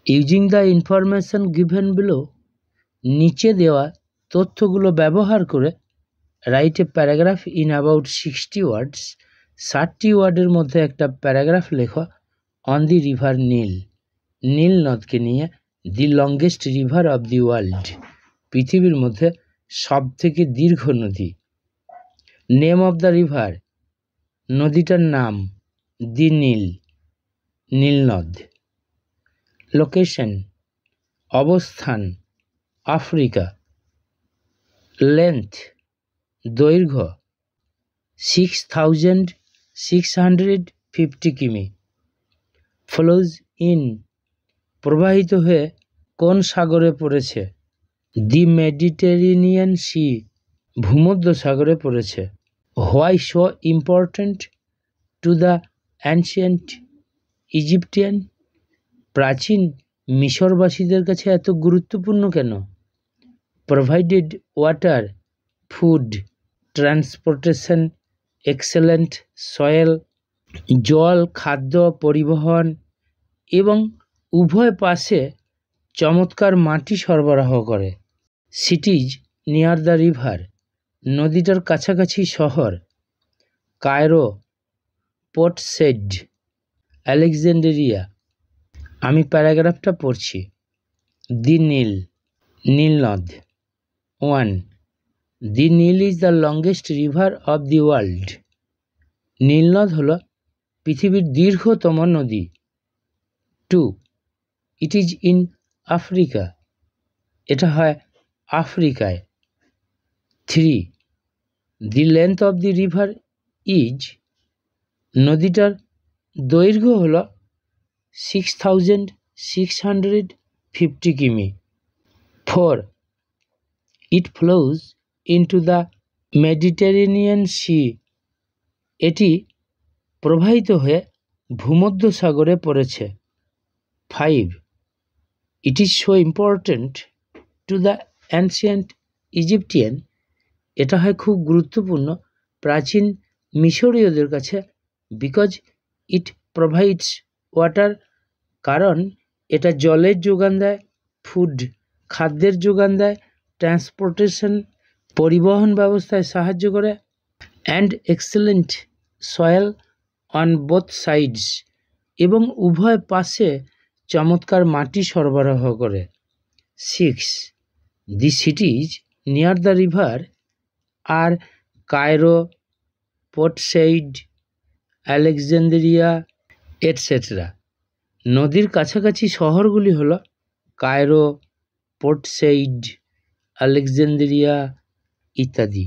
Using the information given below, নিচে দেওয়া তথ্যগুলো ব্যবহার করে write a paragraph in about 60 ওয়ার্ডস, 60 ওয়ার্ডের মধ্যে একটা প্যারাগ্রাফ লেখো on the river Neil, Nile নদকে নিয়ে, the longest river of the world, পৃথিবীর মধ্যে সব থেকে দীর্ঘ নদী। নেম অব দ্য রিভার, নদীটার নাম দি নীল, নীল নদ। লোকেশন, অবস্থান আফ্রিকা। লেন্থ, দৈর্ঘ্য 6650 কিমি। ফ্লোজ ইন, প্রবাহিত হয়ে কোন সাগরে পড়েছে? দি মেডিটেরেনিয়ান সি, ভূমধ্য সাগরে পড়েছে। Why so important to the ancient Egyptian, প্রাচীন মিশরবাসীদের কাছে এত গুরুত্বপূর্ণ কেন? Provided water, food, transportation, excellent soil, জল, খাদ্য, পরিবহন এবং উভয় পাশে চমৎকার মাটি সরবরাহ করে। সিটিজ নিয়ার দ্য রিভার, নদীটার কাছাকাছি শহর। Cairo, Port Said, Alexandria. আমি প্যারাগ্রাফটা পড়ছি। দি নীল, নীল নদ। 1. The Nile is the longest river of the world, Nile নদ হল পৃথিবীর দীর্ঘতম নদী। 2. ইট ইজ ইন আফ্রিকা, এটা হয় আফ্রিকায়। 3. The length of the river is, নদীটার দৈর্ঘ্য হল 6650 কিমি। 4. It flows into the Mediterranean sea, এটি প্রবাহিত হয়ে ভূমধ্য সাগরে পড়েছে। 5. It is so important to the ancient Egyptian, এটা হয় খুব গুরুত্বপূর্ণ প্রাচীন মিশরীয়দের কাছে। বিকজ ইট প্রোভাইডস ওয়াটার, কারণ এটা জলের যোগান দেয়। ফুড, খাদ্যের যোগান দেয়। ট্রান্সপোর্টেশন, পরিবহন ব্যবস্থায় সাহায্য করে। And excellent soil on both sides, এবং উভয় পাশে চমৎকার মাটি সরবরাহ করে। 6. The cities near the river are Cairo, Port Said, Alexandria etcetera. নদীর কাছাকাছি শহরগুলি হল কায়রো, পোর্ট সেইড, আলেকজান্দ্রিয়া ইত্যাদি।